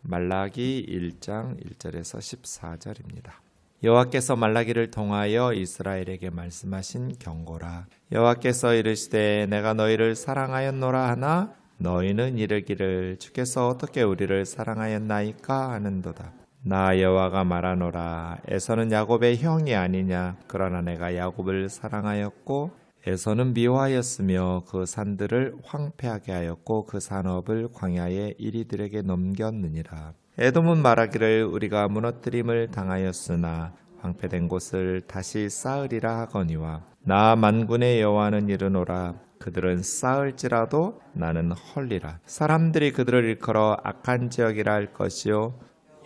말라기 1장 1절에서 14절입니다. 여호와께서 말라기를 통하여 이스라엘에게 말씀하신 경고라. 여호와께서 이르시되 내가 너희를 사랑하였노라 하나 너희는 이르기를 주께서 어떻게 우리를 사랑하였나이까 하는도다. 나 여호와가 말하노라. 에서는 야곱의 형이 아니냐. 그러나 내가 야곱을 사랑하였고 에서는 미워하였으며 그 산들을 황폐하게 하였고 그 산업을 광야의 이리들에게 넘겼느니라. 에돔은 말하기를 우리가 무너뜨림을 당하였으나 황폐된 곳을 다시 쌓으리라 하거니와 나 만군의 여호와는 이르노라. 그들은 쌓을지라도 나는 헐리라. 사람들이 그들을 일컬어 악한 지역이라 할 것이요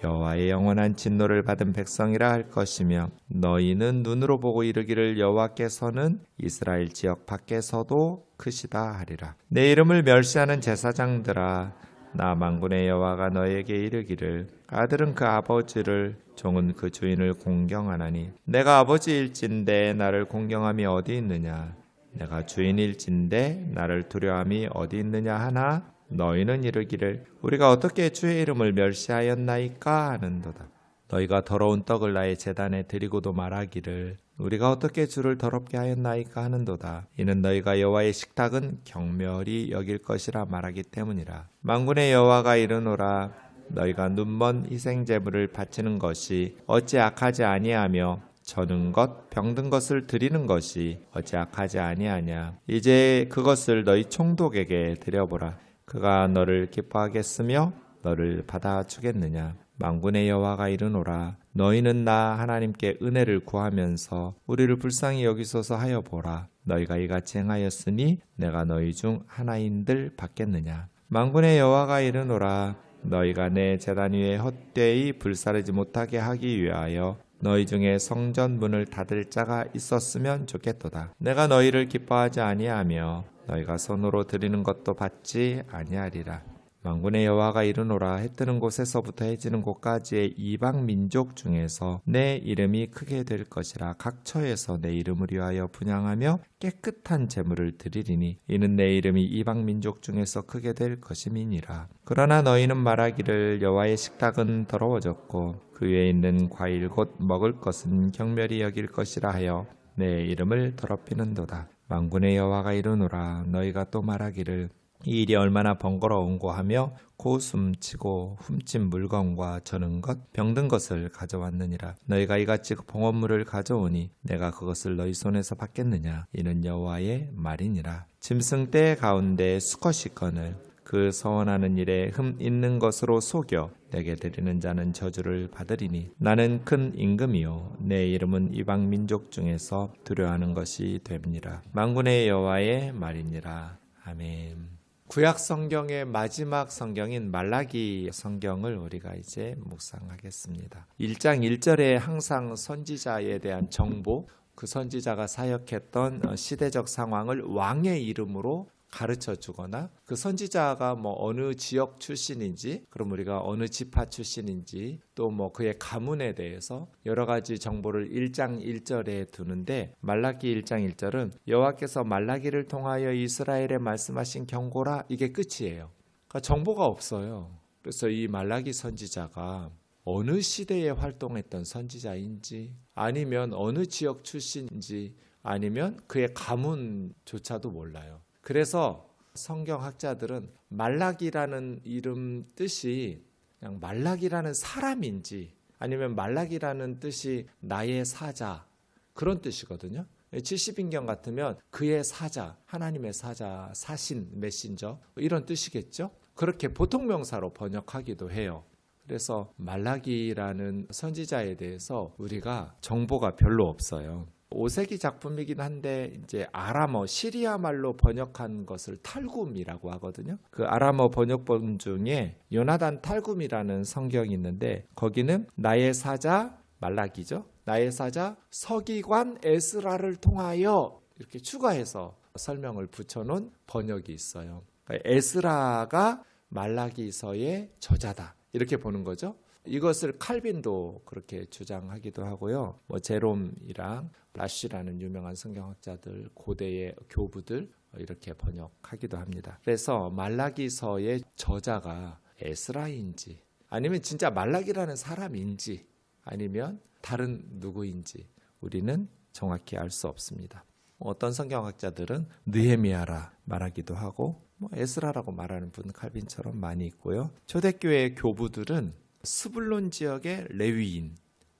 여호와의 영원한 진노를 받은 백성이라 할 것이며 너희는 눈으로 보고 이르기를 여호와께서는 이스라엘 지역 밖에서도 크시다 하리라. 내 이름을 멸시하는 제사장들아 나 만군의 여호와가 너에게 이르기를 아들은 그 아버지를 종은 그 주인을 공경하나니 내가 아버지일진데 나를 공경함이 어디 있느냐. 내가 주인일진데 나를 두려움이 어디 있느냐 하나 너희는 이르기를 우리가 어떻게 주의 이름을 멸시하였나이까 하는도다. 너희가 더러운 떡을 나의 제단에 드리고도 말하기를 우리가 어떻게 주를 더럽게 하였나이까 하는도다. 이는 너희가 여호와의 식탁은 경멸히 여길 것이라 말하기 때문이라. 만군의 여호와가 이르노라. 너희가 눈먼 희생제물을 바치는 것이 어찌 악하지 아니하며 저는 것 병든 것을 드리는 것이 어찌 악하지 아니하냐. 이제 그것을 너희 총독에게 드려보라. 그가 너를 기뻐하겠으며 너를 받아주겠느냐. 만군의 여호와가 이르노라. 너희는 나 하나님께 은혜를 구하면서 우리를 불쌍히 여기소서 하여 보라. 너희가 이같이 행하였으니 내가 너희 중 하나인들 받겠느냐. 만군의 여호와가 이르노라. 너희가 내 제단 위에 헛되이 불사르지 못하게 하기 위하여 너희 중에 성전 문을 닫을 자가 있었으면 좋겠도다. 내가 너희를 기뻐하지 아니하며 너희가 손으로 드리는 것도 받지 아니하리라. 만군의 여호와가 이르노라. 해 뜨는 곳에서부터 해 지는 곳까지의 이방 민족 중에서 내 이름이 크게 될 것이라. 각 처에서 내 이름을 위하여 분향하며 깨끗한 제물을 드리리니 이는 내 이름이 이방 민족 중에서 크게 될 것임이니라. 그러나 너희는 말하기를 여호와의 식탁은 더러워졌고 그 위에 있는 과일 곧 먹을 것은 경멸히 여길 것이라 하여 내 이름을 더럽히는도다. 만군의 여호와가 이르노라. 너희가 또 말하기를 이 일이 얼마나 번거로운고 하며 고숨치고 훔친 물건과 저는 것 병든 것을 가져왔느니라. 너희가 이같이 봉헌물을 가져오니 내가 그것을 너희 손에서 받겠느냐. 이는 여호와의 말이니라. 짐승 떼 가운데 수컷이 건을 그 서원하는 일에 흠 있는 것으로 속여 내게 드리는 자는 저주를 받으리니 나는 큰 임금이요 내 이름은 이방 민족 중에서 두려워하는 것이 됩니다. 만군의 여호와의 말이니라. 아멘. 구약 성경의 마지막 성경인 말라기 성경을 우리가 이제 묵상하겠습니다. 1장 1절에 항상 선지자에 대한 정보, 그 선지자가 사역했던 시대적 상황을 왕의 이름으로 가르쳐 주거나 그 선지자가 어느 지역 출신인지, 그럼 우리가 어느 지파 출신인지, 또 그의 가문에 대해서 여러 가지 정보를 1장 1절에 두는데, 말라기 1장 1절은 여호와께서 말라기를 통하여 이스라엘에 말씀하신 경고라, 이게 끝이에요. 그러니까 정보가 없어요. 그래서 이 말라기 선지자가 어느 시대에 활동했던 선지자인지, 아니면 어느 지역 출신인지, 아니면 그의 가문조차도 몰라요. 그래서 성경학자들은 말라기라는 이름 뜻이 그냥 말라기라는 사람인지 아니면 말라기라는 뜻이 나의 사자, 그런 뜻이거든요. 70인경 같으면 그의 사자, 하나님의 사자, 사신, 메신저, 이런 뜻이겠죠. 그렇게 보통명사로 번역하기도 해요. 그래서 말라기라는 선지자에 대해서 우리가 정보가 별로 없어요. 5세기 작품이긴 한데 이제 아람어, 시리아 말로 번역한 것을 탈굼이라고 하거든요. 그 아람어 번역본 중에 요나단 탈굼이라는 성경이 있는데 거기는 나의 사자 말라기죠. 나의 사자 서기관 에스라를 통하여 이렇게 추가해서 설명을 붙여놓은 번역이 있어요. 그러니까 에스라가 말라기서의 저자다, 이렇게 보는 거죠. 이것을 칼빈도 그렇게 주장하기도 하고요. 제롬이랑 라쉬라는 유명한 성경학자들, 고대의 교부들 이렇게 번역하기도 합니다. 그래서 말라기서의 저자가 에스라인지 아니면 진짜 말라기라는 사람인지 아니면 다른 누구인지 우리는 정확히 알 수 없습니다. 어떤 성경학자들은 느헤미야라 말하기도 하고 에스라라고 말하는 분 칼빈처럼 많이 있고요. 초대교회 교부들은 스불론 지역의 레위인,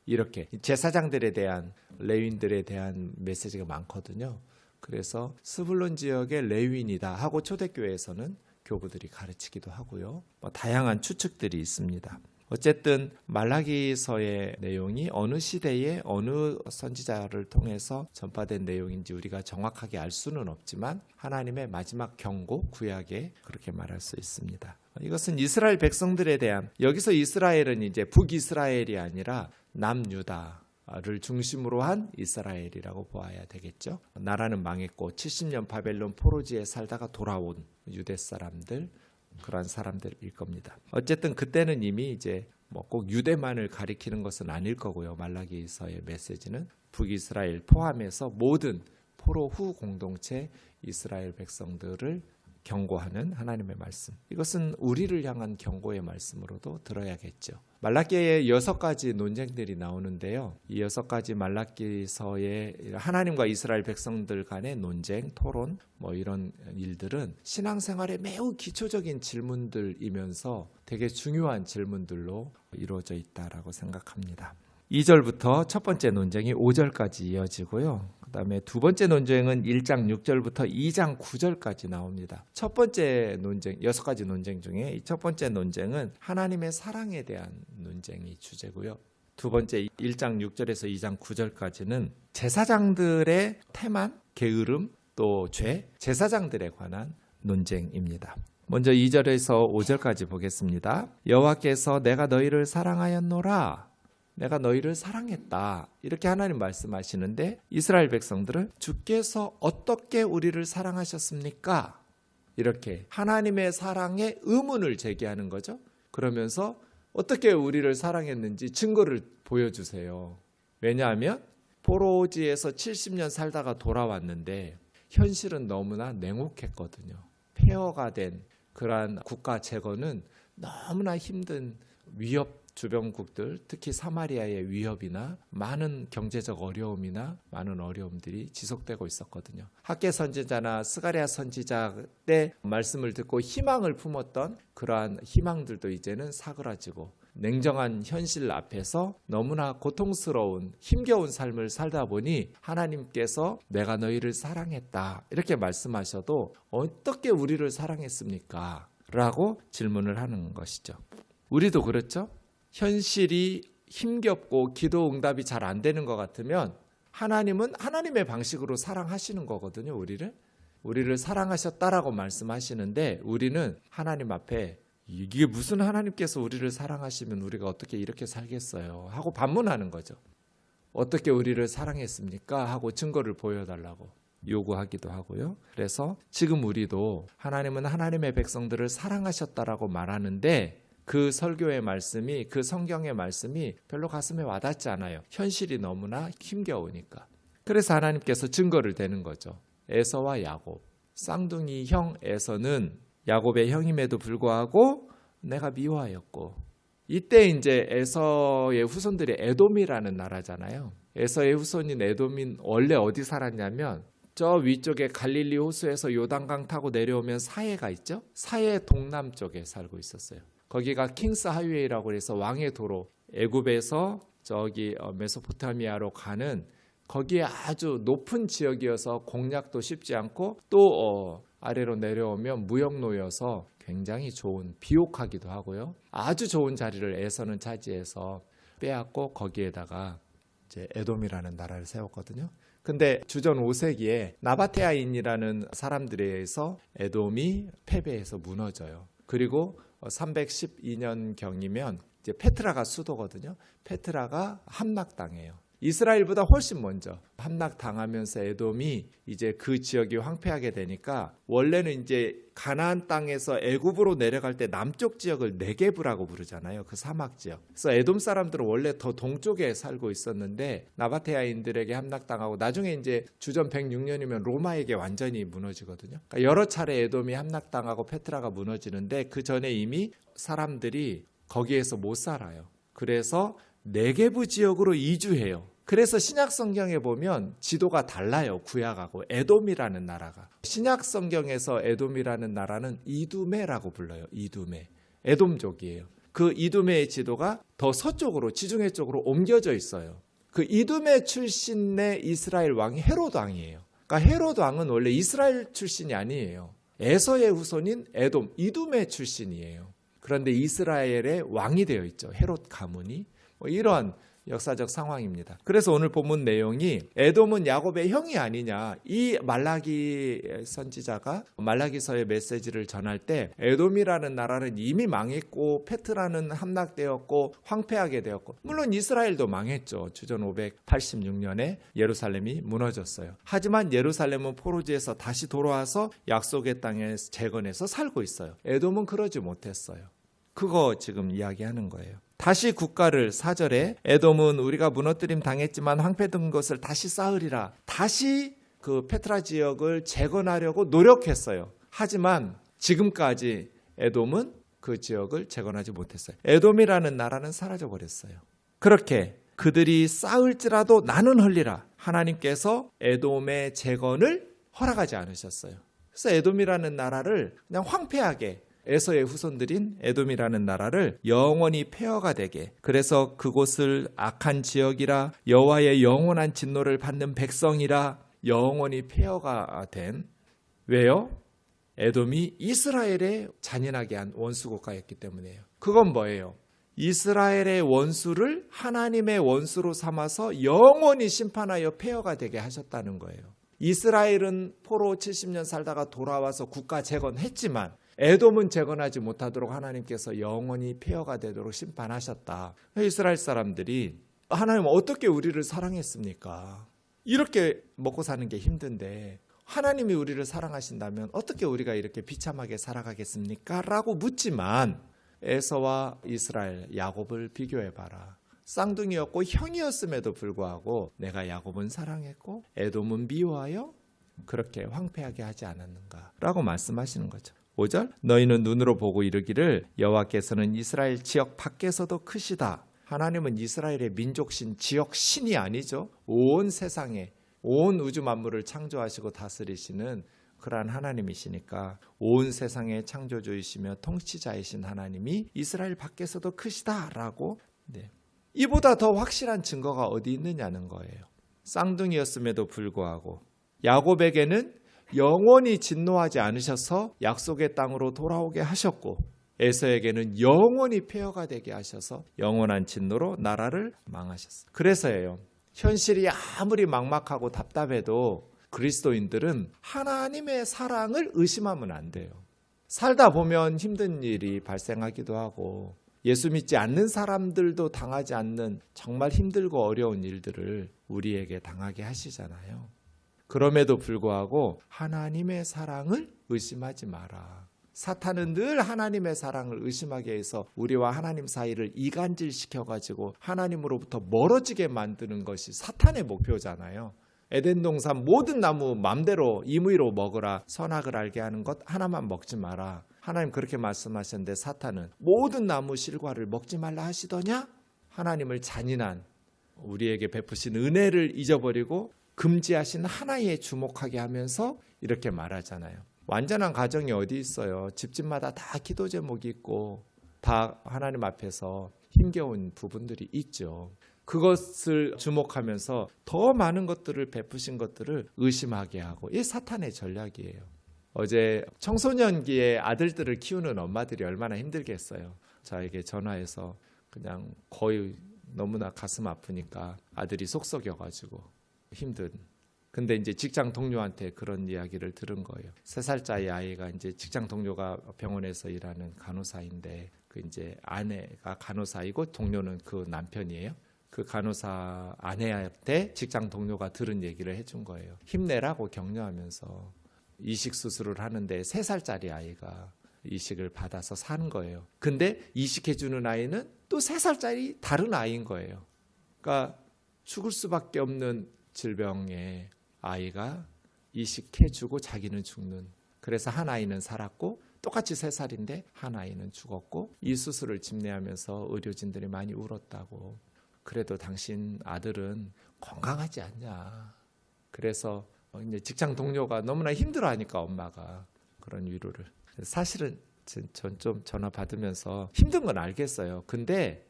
이렇게 제사장들에 대한, 레위인들에 대한 메시지가 많거든요. 그래서 스불론 지역의 레위인이다 하고 초대교회에서는 교부들이 가르치기도 하고요. 다양한 추측들이 있습니다. 어쨌든 말라기서의 내용이 어느 시대에 어느 선지자를 통해서 전파된 내용인지 우리가 정확하게 알 수는 없지만 하나님의 마지막 경고, 구약에 그렇게 말할 수 있습니다. 이것은 이스라엘 백성들에 대한, 여기서 이스라엘은 이제 북이스라엘이 아니라 남유다를 중심으로 한 이스라엘이라고 보아야 되겠죠. 나라는 망했고 70년 바벨론 포로지에 살다가 돌아온 유대 사람들, 그런 사람들일 겁니다. 어쨌든 그때는 이미 이제 꼭 유대만을 가리키는 것은 아닐 거고요. 말라기서의 메시지는 북이스라엘 포함해서 모든 포로 후 공동체 이스라엘 백성들을 경고하는 하나님의 말씀. 이것은 우리를 향한 경고의 말씀으로도 들어야겠죠. 말라기에 6가지 논쟁들이 나오는데요. 이 6가지 말라기서의 하나님과 이스라엘 백성들 간의 논쟁, 토론, 이런 일들은 신앙생활의 매우 기초적인 질문들이면서 되게 중요한 질문들로 이루어져 있다라고 생각합니다. 2절부터 첫 번째 논쟁이 5절까지 이어지고요. 그 다음에 두 번째 논쟁은 1장 6절부터 2장 9절까지 나옵니다. 첫 번째 논쟁, 6가지 논쟁 중에 첫 번째 논쟁은 하나님의 사랑에 대한 논쟁이 주제고요. 두 번째 1장 6절에서 2장 9절까지는 제사장들의 태만, 게으름, 또 죄, 제사장들에 관한 논쟁입니다. 먼저 2절에서 5절까지 보겠습니다. 여호와께서 내가 너희를 사랑하였노라. 내가 너희를 사랑했다. 이렇게 하나님 말씀하시는데 이스라엘 백성들은 주께서 어떻게 우리를 사랑하셨습니까? 이렇게 하나님의 사랑에 의문을 제기하는 거죠. 그러면서 어떻게 우리를 사랑했는지 증거를 보여주세요. 왜냐하면 포로지에서 70년 살다가 돌아왔는데 현실은 너무나 냉혹했거든요. 폐허가 된 그러한 국가 재건은 너무나 힘든 위협, 주변국들, 특히 사마리아의 위협이나 많은 경제적 어려움이나 많은 어려움들이 지속되고 있었거든요. 학개 선지자나 스가랴 선지자 때 말씀을 듣고 희망을 품었던 그러한 희망들도 이제는 사그라지고 냉정한 현실 앞에서 너무나 고통스러운 힘겨운 삶을 살다 보니 하나님께서 내가 너희를 사랑했다 이렇게 말씀하셔도 어떻게 우리를 사랑했습니까? 라고 질문을 하는 것이죠. 우리도 그렇죠? 현실이 힘겹고 기도 응답이 잘 안 되는 것 같으면 하나님은 하나님의 방식으로 사랑하시는 거거든요. 우리를 사랑하셨다라고 말씀하시는데 우리는 하나님 앞에 이게 무슨 하나님께서 우리를 사랑하시면 우리가 어떻게 이렇게 살겠어요 하고 반문하는 거죠. 어떻게 우리를 사랑했습니까? 하고 증거를 보여달라고 요구하기도 하고요. 그래서 지금 우리도 하나님은 하나님의 백성들을 사랑하셨다라고 말하는데 그 설교의 말씀이, 그 성경의 말씀이 별로 가슴에 와닿지 않아요. 현실이 너무나 힘겨우니까. 그래서 하나님께서 증거를 대는 거죠. 에서와 야곱, 쌍둥이 형 에서는 야곱의 형임에도 불구하고 내가 미워하였고, 이때 이제 에서의 후손들이 에돔이라는 나라잖아요. 에서의 후손인 에돔인 원래 어디 살았냐면 저 위쪽에 갈릴리 호수에서 요단강 타고 내려오면 사해가 있죠. 사해 동남쪽에 살고 있었어요. 거기가 킹스 하이웨이라고 해서 왕의 도로, 애굽에서 저기 메소포타미아로 가는 거기에 아주 높은 지역이어서 공략도 쉽지 않고 또 아래로 내려오면 무역로여서 굉장히 좋은, 비옥하기도 하고요. 아주 좋은 자리를 에서는 차지해서 빼앗고 거기에다가 이제 에돔이라는 나라를 세웠거든요. 근데 주전 5세기에 나바테아인이라는 사람들에 의해서 에돔이 패배해서 무너져요. 그리고 312년경이면 이제 페트라가 수도거든요. 페트라가 함락당해요. 이스라엘보다 훨씬 먼저 함락당하면서 에돔이 이제 그 지역이 황폐하게 되니까 원래는 이제 가나안 땅에서 애굽으로 내려갈 때 남쪽 지역을 네게브라고 부르잖아요. 그 사막 지역. 그래서 에돔 사람들은 원래 더 동쪽에 살고 있었는데 나바테아인들에게 함락당하고 나중에 이제 주전 106년이면 로마에게 완전히 무너지거든요. 그러니까 여러 차례 에돔이 함락당하고 페트라가 무너지는데 그 전에 이미 사람들이 거기에서 못 살아요. 그래서 네게부 지역으로 이주해요. 그래서 신약 성경에 보면 지도가 달라요. 구약하고 에돔이라는 나라가. 신약 성경에서 에돔이라는 나라는 이두메라고 불러요. 이두메. 에돔족이에요. 그 이두메의 지도가 더 서쪽으로 지중해 쪽으로 옮겨져 있어요. 그 이두메 출신의 이스라엘 왕이 헤롯 왕이에요. 그러니까 헤롯 왕은 원래 이스라엘 출신이 아니에요. 에서의 후손인 에돔, 이두메 출신이에요. 그런데 이스라엘의 왕이 되어 있죠. 헤롯 가문이. 이런 역사적 상황입니다. 그래서 오늘 본문 내용이 에돔은 야곱의 형이 아니냐. 이 말라기 선지자가 말라기서의 메시지를 전할 때 에돔이라는 나라는 이미 망했고 페트라는 함락되었고 황폐하게 되었고 물론 이스라엘도 망했죠. 주전 586년에 예루살렘이 무너졌어요. 하지만 예루살렘은 포로지에서 다시 돌아와서 약속의 땅에 재건해서 살고 있어요. 에돔은 그러지 못했어요. 그거 지금 이야기하는 거예요. 다시 국가를 4절에 에돔은 우리가 무너뜨림 당했지만 황폐된 것을 다시 쌓으리라. 다시 그 페트라 지역을 재건하려고 노력했어요. 하지만 지금까지 에돔은 그 지역을 재건하지 못했어요. 에돔이라는 나라는 사라져 버렸어요. 그렇게 그들이 쌓을지라도 나는 헐리라. 하나님께서 에돔의 재건을 허락하지 않으셨어요. 그래서 에돔이라는 나라를 그냥 황폐하게 에서의 후손들인 에돔이라는 나라를 영원히 폐허가 되게 그래서 그곳을 악한 지역이라 여호와의 영원한 진노를 받는 백성이라 영원히 폐허가 된 왜요? 에돔이 이스라엘의 잔인하게 한 원수 국가였기 때문이에요. 그건 뭐예요? 이스라엘의 원수를 하나님의 원수로 삼아서 영원히 심판하여 폐허가 되게 하셨다는 거예요. 이스라엘은 포로 70년 살다가 돌아와서 국가 재건했지만 에돔은 재건하지 못하도록 하나님께서 영원히 폐허가 되도록 심판하셨다. 이스라엘 사람들이 하나님 어떻게 우리를 사랑했습니까? 이렇게 먹고 사는 게 힘든데 하나님이 우리를 사랑하신다면 어떻게 우리가 이렇게 비참하게 살아가겠습니까? 라고 묻지만 에서와 이스라엘, 야곱을 비교해봐라. 쌍둥이였고 형이었음에도 불구하고 내가 야곱은 사랑했고 에돔은 미워하여 그렇게 황폐하게 하지 않았는가 라고 말씀하시는 거죠. 5절 너희는 눈으로 보고 이르기를 여호와께서는 이스라엘 지역 밖에서도 크시다. 하나님은 이스라엘의 민족신 지역신이 아니죠. 온 세상에 온 우주 만물을 창조하시고 다스리시는 그러한 하나님이시니까 온 세상의 창조주이시며 통치자이신 하나님이 이스라엘 밖에서도 크시다라고 이보다 더 확실한 증거가 어디 있느냐는 거예요. 쌍둥이였음에도 불구하고 야곱에게는 영원히 진노하지 않으셔서 약속의 땅으로 돌아오게 하셨고 에서에게는 영원히 폐허가 되게 하셔서 영원한 진노로 나라를 망하셨어요. 그래서예요. 현실이 아무리 막막하고 답답해도 그리스도인들은 하나님의 사랑을 의심하면 안 돼요. 살다 보면 힘든 일이 발생하기도 하고 예수 믿지 않는 사람들도 당하지 않는 정말 힘들고 어려운 일들을 우리에게 당하게 하시잖아요. 그럼에도 불구하고 하나님의 사랑을 의심하지 마라. 사탄은 늘 하나님의 사랑을 의심하게 해서 우리와 하나님 사이를 이간질시켜가지고 하나님으로부터 멀어지게 만드는 것이 사탄의 목표잖아요. 에덴 동산 모든 나무 맘대로 임의로 먹으라. 선악을 알게 하는 것 하나만 먹지 마라. 하나님 그렇게 말씀하셨는데 사탄은 모든 나무 실과를 먹지 말라 하시더냐? 하나님을 잔인한 우리에게 베푸신 은혜를 잊어버리고 금지하신 하나에 주목하게 하면서 이렇게 말하잖아요. 완전한 가정이 어디 있어요? 집집마다 다 기도 제목이 있고 다 하나님 앞에서 힘겨운 부분들이 있죠. 그것을 주목하면서 더 많은 것들을 베푸신 것들을 의심하게 하고 이 사탄의 전략이에요. 어제 청소년기에 아들들을 키우는 엄마들이 얼마나 힘들겠어요. 저에게 전화해서 그냥 거의 너무나 가슴 아프니까 아들이 속 썩여가지고 힘든. 근데 이제 직장 동료한테 그런 이야기를 들은 거예요. 3살짜리 아이가 이제 직장 동료가 병원에서 일하는 간호사인데 그 이제 아내가 간호사이고 동료는 그 남편이에요. 그 간호사 아내한테 직장 동료가 들은 얘기를 해준 거예요. 힘내라고 격려하면서 이식 수술을 하는데 3살짜리 아이가 이식을 받아서 사는 거예요. 근데 이식해주는 아이는 또 3살짜리 다른 아이인 거예요. 그러니까 죽을 수밖에 없는 질병에 아이가 이식해주고 자기는 죽는. 그래서 한 아이는 살았고 또 똑같이 3살인데 한 아이는 죽었고 이 수술을 집례하면서 의료진들이 많이 울었다고. 그래도 당신 아들은 건강하지 않냐. 그래서 이제 직장 동료가 너무나 힘들어하니까 엄마가 그런 위로를. 사실은 전 좀 전화 받으면서 힘든 건 알겠어요. 근데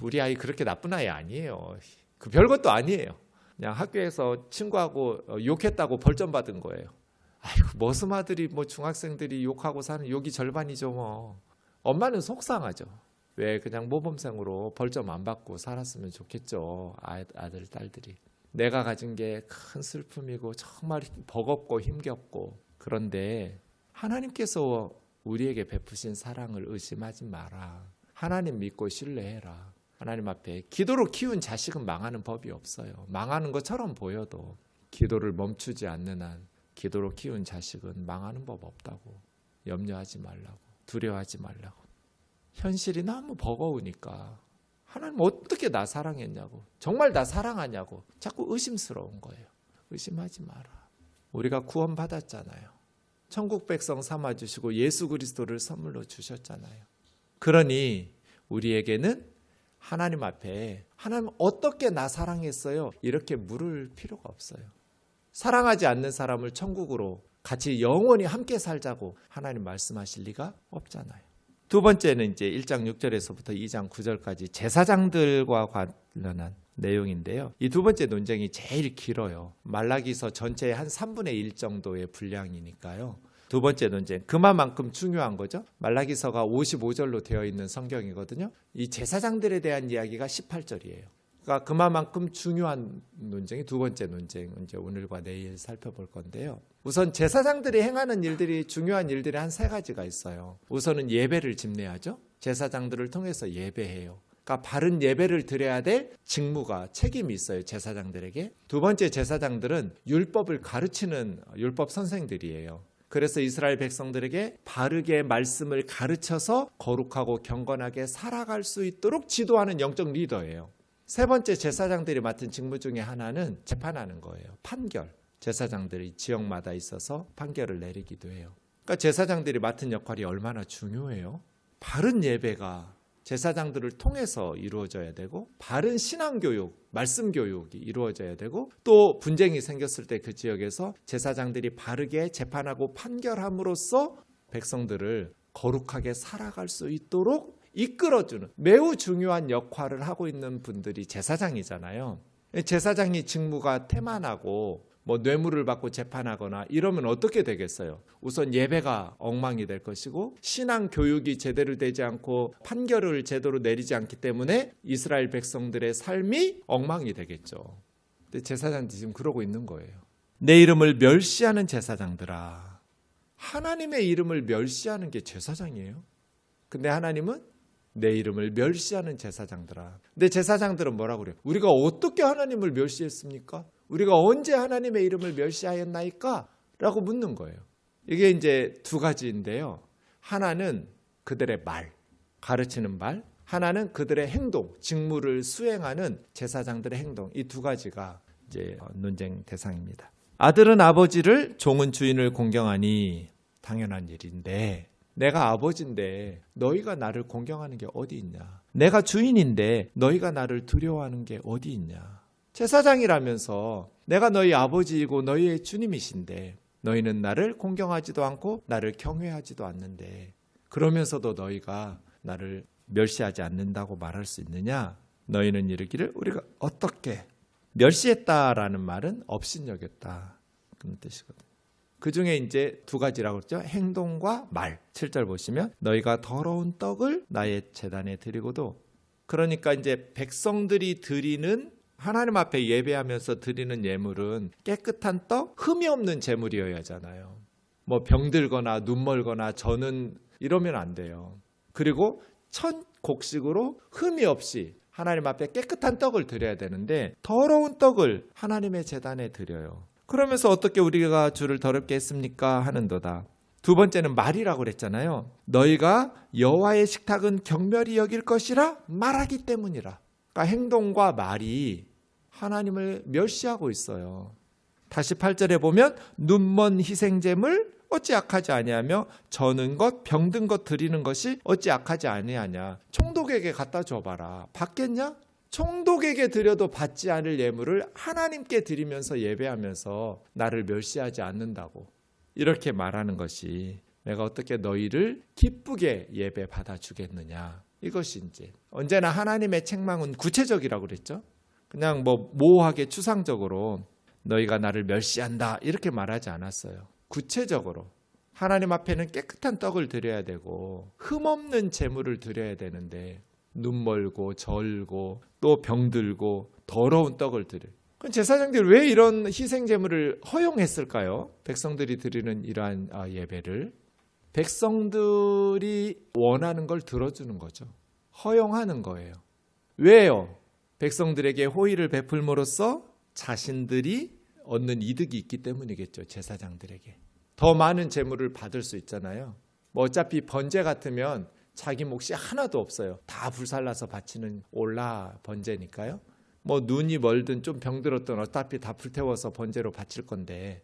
우리 아이 그렇게 나쁜 아이 아니에요. 그 별것도 아니에요. 그냥 학교에서 친구하고 욕했다고 벌점 받은 거예요. 머슴아들이 뭐 중학생들이 욕하고 사는 욕이 절반이죠 뭐. 엄마는 속상하죠. 왜 그냥 모범생으로 벌점 안 받고 살았으면 좋겠죠. 아들 딸들이. 내가 가진 게 큰 슬픔이고 정말 버겁고 힘겹고. 그런데 하나님께서 우리에게 베푸신 사랑을 의심하지 마라. 하나님 믿고 신뢰해라. 하나님 앞에 기도로 키운 자식은 망하는 법이 없어요. 망하는 것처럼 보여도 기도를 멈추지 않는 한 기도로 키운 자식은 망하는 법 없다고. 염려하지 말라고. 두려워하지 말라고. 현실이 너무 버거우니까 하나님 어떻게 나 사랑했냐고, 정말 나 사랑하냐고 자꾸 의심스러운 거예요. 의심하지 마라. 우리가 구원 받았잖아요. 천국 백성 삼아주시고 예수 그리스도를 선물로 주셨잖아요. 그러니 우리에게는 하나님 앞에 하나님 어떻게 나 사랑했어요? 이렇게 물을 필요가 없어요. 사랑하지 않는 사람을 천국으로 같이 영원히 함께 살자고 하나님 말씀하실 리가 없잖아요. 두 번째는 이제 1장 6절에서부터 2장 9절까지 제사장들과 관련한 내용인데요. 이 두 번째 논쟁이 제일 길어요. 말라기서 전체의 한 3분의 1 정도의 분량이니까요. 두 번째 논쟁, 그만큼 중요한 거죠. 말라기서가 55절로 되어 있는 성경이거든요. 이 제사장들에 대한 이야기가 18절이에요. 그러니까 그만큼 중요한 논쟁이 두 번째 논쟁, 이제 오늘과 내일 살펴볼 건데요. 우선 제사장들이 행하는 일들이, 중요한 일들이 한 3가지가 있어요. 우선은 예배를 집례하죠. 제사장들을 통해서 예배해요. 그러니까 바른 예배를 드려야 될 직무가, 책임이 있어요, 제사장들에게. 두 번째, 제사장들은 율법을 가르치는 율법 선생들이에요. 그래서 이스라엘 백성들에게 바르게 말씀을 가르쳐서 거룩하고 경건하게 살아갈 수 있도록 지도하는 영적 리더예요. 세 번째, 제사장들이 맡은 직무 중에 하나는 재판하는 거예요. 판결. 제사장들이 지역마다 있어서 판결을 내리기도 해요. 그러니까 제사장들이 맡은 역할이 얼마나 중요해요. 바른 예배가 제사장들을 통해서 이루어져야 되고, 바른 신앙교육, 말씀교육이 이루어져야 되고, 또 분쟁이 생겼을 때 그 지역에서 제사장들이 바르게 재판하고 판결함으로써 백성들을 거룩하게 살아갈 수 있도록 이끌어주는 매우 중요한 역할을 하고 있는 분들이 제사장이잖아요. 제사장이 직무가 태만하고 뭐 뇌물을 받고 재판하거나 이러면 어떻게 되겠어요? 우선 예배가 엉망이 될 것이고, 신앙 교육이 제대로 되지 않고 판결을 제대로 내리지 않기 때문에 이스라엘 백성들의 삶이 엉망이 되겠죠. 근데 제사장들이 지금 그러고 있는 거예요. 내 이름을 멸시하는 제사장들아. 하나님의 이름을 멸시하는 게 제사장이에요. 근데 하나님은 내 이름을 멸시하는 제사장들아. 근데 제사장들은 뭐라고 그래요? 우리가 어떻게 하나님을 멸시했습니까? 우리가 언제 하나님의 이름을 멸시하였나이까? 라고 묻는 거예요. 이게 이제 두 가지인데요. 하나는 그들의 말, 가르치는 말, 하나는 그들의 행동, 직무를 수행하는 제사장들의 행동. 이 두 가지가 이제 논쟁 대상입니다. 아들은 아버지를, 종은 주인을 공경하니 당연한 일인데, 내가 아버지인데 너희가 나를 공경하는 게 어디 있냐? 내가 주인인데 너희가 나를 두려워하는 게 어디 있냐? 제사장이라면서 내가 너희 아버지이고 너희의 주님이신데 너희는 나를 공경하지도 않고 나를 경외하지도 않는데, 그러면서도 너희가 나를 멸시하지 않는다고 말할 수 있느냐? 너희는 이르기를 우리가 어떻게 멸시했다라는 말은 업신여겼다, 그런 뜻이거든요. 그 중에 이제 두 가지라고 그랬죠. 행동과 말. 7절 보시면 너희가 더러운 떡을 나의 제단에 드리고도, 그러니까 이제 백성들이 드리는, 하나님 앞에 예배하면서 드리는 예물은 깨끗한 떡, 흠이 없는 제물이어야 하잖아요. 뭐 병들거나 눈멀거나 저는 이러면 안 돼요. 그리고 첫 곡식으로 흠이 없이 하나님 앞에 깨끗한 떡을 드려야 되는데 더러운 떡을 하나님의 제단에 드려요. 그러면서 어떻게 우리가 주를 더럽게 했습니까? 하는도다. 두 번째는 말이라고 그랬잖아요. 너희가 여호와의 식탁은 경멸히 여길 것이라 말하기 때문이라. 그러니까 행동과 말이 하나님을 멸시하고 있어요. 다시 8절에 보면 눈먼 희생제물, 어찌 악하지 아니하며 저는 것 병든 것 드리는 것이 어찌 악하지 아니하냐. 총독에게 갖다 줘봐라. 받겠냐? 총독에게 드려도 받지 않을 예물을 하나님께 드리면서 예배하면서 나를 멸시하지 않는다고 이렇게 말하는 것이 내가 어떻게 너희를 기쁘게 예배 받아주겠느냐. 이것이 이제 언제나 하나님의 책망은 구체적이라고 그랬죠. 그냥 모호하게 추상적으로 너희가 나를 멸시한다 이렇게 말하지 않았어요. 구체적으로 하나님 앞에는 깨끗한 떡을 드려야 되고 흠없는 제물을 드려야 되는데 눈멀고 절고 또 병들고 더러운 떡을 드려요. 그럼 제사장들이 왜 이런 희생 제물을 허용했을까요? 백성들이 드리는 이러한 예배를 백성들이 원하는 걸 들어주는 거죠. 허용하는 거예요. 왜요? 백성들에게 호의를 베풀므로써 자신들이 얻는 이득이 있기 때문이겠죠. 제사장들에게 더 많은 제물을 받을 수 있잖아요. 어차피 번제 같으면 자기 몫이 하나도 없어요. 다 불살라서 바치는 올라 번제니까요. 눈이 멀든 좀 병들었든 어차피 다 불태워서 번제로 바칠 건데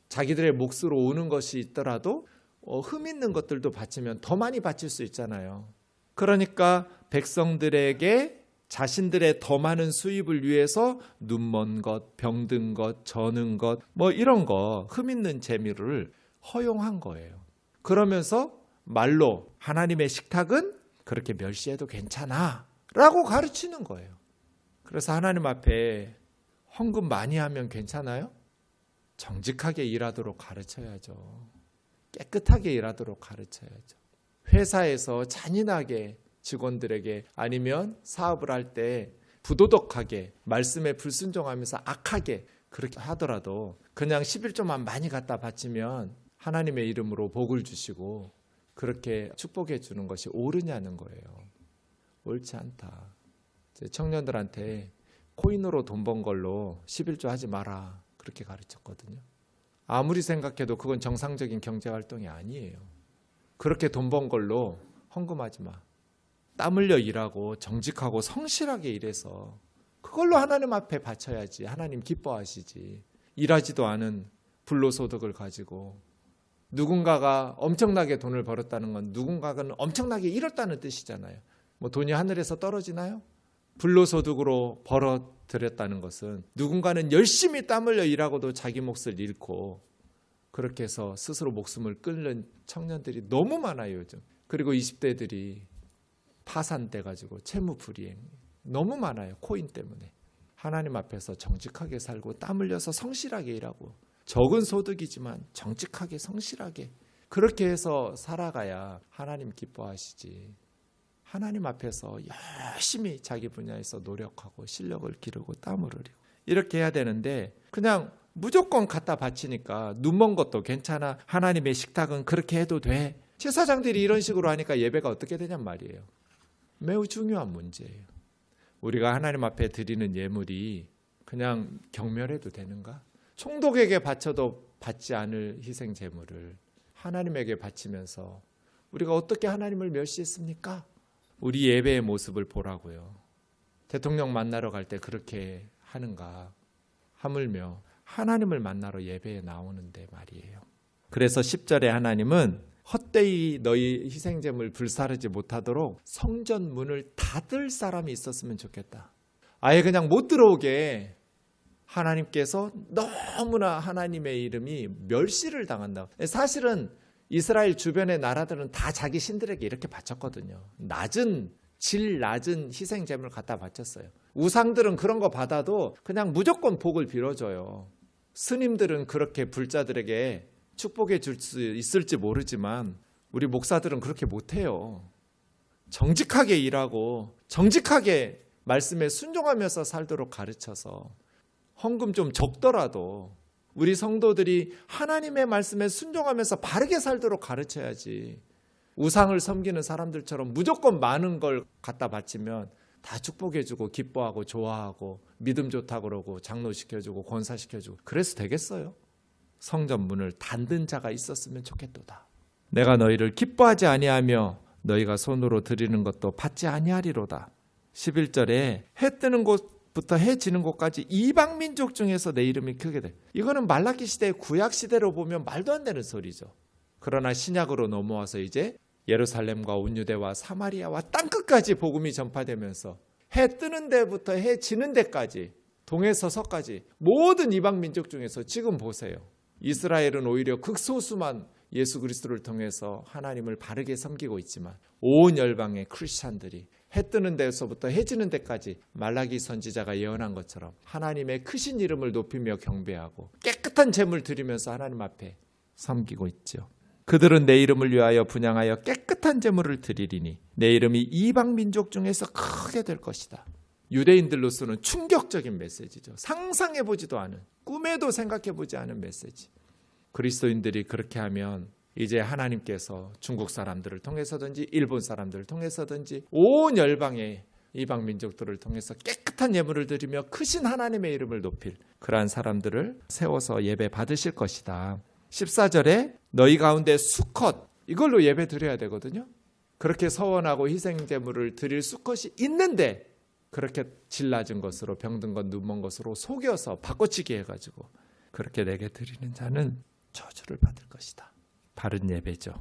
자기들의 몫으로 오는 것이 있더라도 흠 있는 것들도 바치면 더 많이 바칠 수 있잖아요. 그러니까 백성들에게 자신들의 더 많은 수입을 위해서 눈먼 것, 병든 것, 저는 것 이런 거 흠 있는 재미를 허용한 거예요. 그러면서 말로 하나님의 식탁은 그렇게 멸시해도 괜찮아 라고 가르치는 거예요. 그래서 하나님 앞에 헌금 많이 하면 괜찮아요? 정직하게 일하도록 가르쳐야죠. 깨끗하게 일하도록 가르쳐야죠. 회사에서 잔인하게 직원들에게 아니면 사업을 할 때 부도덕하게 말씀에 불순종하면서 악하게 그렇게 하더라도 그냥 11조만 많이 갖다 바치면 하나님의 이름으로 복을 주시고 그렇게 축복해 주는 것이 옳으냐는 거예요. 옳지 않다. 청년들한테 코인으로 돈 번 걸로 11조 하지 마라 그렇게 가르쳤거든요. 아무리 생각해도 그건 정상적인 경제활동이 아니에요. 그렇게 돈 번 걸로 헌금하지 마. 땀 흘려 일하고 정직하고 성실하게 일해서 그걸로 하나님 앞에 바쳐야지. 하나님 기뻐하시지. 일하지도 않은 불로소득을 가지고 누군가가 엄청나게 돈을 벌었다는 건 누군가는 엄청나게 잃었다는 뜻이잖아요. 돈이 하늘에서 떨어지나요? 불로소득으로 벌어들였다는 것은 누군가는 열심히 땀 흘려 일하고도 자기 몫을 잃고 그렇게 해서 스스로 목숨을 끊는 청년들이 너무 많아요 요즘. 그리고 20대들이 파산돼가지고 채무불이행 너무 많아요. 코인 때문에. 하나님 앞에서 정직하게 살고 땀 흘려서 성실하게 일하고 적은 소득이지만 정직하게 성실하게 그렇게 해서 살아가야 하나님 기뻐하시지. 하나님 앞에서 열심히 자기 분야에서 노력하고 실력을 기르고 땀을 흘리고 이렇게 해야 되는데 그냥 무조건 갖다 바치니까 눈먼 것도 괜찮아. 하나님의 식탁은 그렇게 해도 돼. 제사장들이 이런 식으로 하니까 예배가 어떻게 되냔 말이에요. 매우 중요한 문제예요. 우리가 하나님 앞에 드리는 예물이 그냥 경멸해도 되는가? 총독에게 바쳐도 받지 않을 희생 제물을 하나님에게 바치면서 우리가 어떻게 하나님을 멸시했습니까? 우리 예배의 모습을 보라고요. 대통령 만나러 갈 때 그렇게 하는가? 하물며 하나님을 만나러 예배에 나오는데 말이에요. 그래서 10절에 하나님은 헛되이 너희 희생제물 불사르지 못하도록 성전 문을 닫을 사람이 있었으면 좋겠다. 아예 그냥 못 들어오게 하나님께서 너무나 하나님의 이름이 멸시를 당한다. 사실은 이스라엘 주변의 나라들은 다 자기 신들에게 이렇게 바쳤거든요. 질 낮은 희생제물을 갖다 바쳤어요. 우상들은 그런 거 받아도 그냥 무조건 복을 빌어줘요. 스님들은 그렇게 불자들에게 축복해 줄 수 있을지 모르지만 우리 목사들은 그렇게 못해요. 정직하게 일하고 정직하게 말씀에 순종하면서 살도록 가르쳐서 헌금 좀 적더라도 우리 성도들이 하나님의 말씀에 순종하면서 바르게 살도록 가르쳐야지. 우상을 섬기는 사람들처럼 무조건 많은 걸 갖다 바치면 다 축복해주고 기뻐하고 좋아하고 믿음 좋다고 그러고 장로시켜주고 권사시켜주고 그래서 되겠어요? 성전 문을 닫는 자가 있었으면 좋겠도다. 내가 너희를 기뻐하지 아니하며 너희가 손으로 드리는 것도 받지 아니하리로다. 11절에 해 뜨는 곳 부터 해 지는 곳까지 이방 민족 중에서 내 이름이 크게 돼. 이거는 말라기 시대 구약 시대로 보면 말도 안 되는 소리죠. 그러나 신약으로 넘어와서 이제 예루살렘과 온 유대와 사마리아와 땅끝까지 복음이 전파되면서 해 뜨는 데부터 해 지는 데까지 동에서서까지 모든 이방 민족 중에서 지금 보세요. 이스라엘은 오히려 극소수만 예수 그리스도를 통해서 하나님을 바르게 섬기고 있지만 온 열방의 크리스찬들이 해 뜨는 데서부터 해 지는 데까지 말라기 선지자가 예언한 것처럼 하나님의 크신 이름을 높이며 경배하고 깨끗한 제물 드리면서 하나님 앞에 섬기고 있죠. 그들은 내 이름을 위하여 분향하여 깨끗한 제물을 드리리니 내 이름이 이방 민족 중에서 크게 될 것이다. 유대인들로서는 충격적인 메시지죠. 상상해보지도 않은, 꿈에도 생각해보지 않은 메시지. 그리스도인들이 그렇게 하면 이제 하나님께서 중국 사람들을 통해서든지 일본 사람들을 통해서든지 온 열방의 이방 민족들을 통해서 깨끗한 예물을 드리며 크신 하나님의 이름을 높일 그러한 사람들을 세워서 예배 받으실 것이다. 14절에 너희 가운데 수컷, 이걸로 예배 드려야 되거든요. 그렇게 서원하고 희생제물을 드릴 수컷이 있는데 그렇게 질 낮은 것으로 병든 것 눈먼 것으로 속여서 바꿔치기 해가지고 그렇게 내게 드리는 자는 저주를 받을 것이다. 바른 예배죠.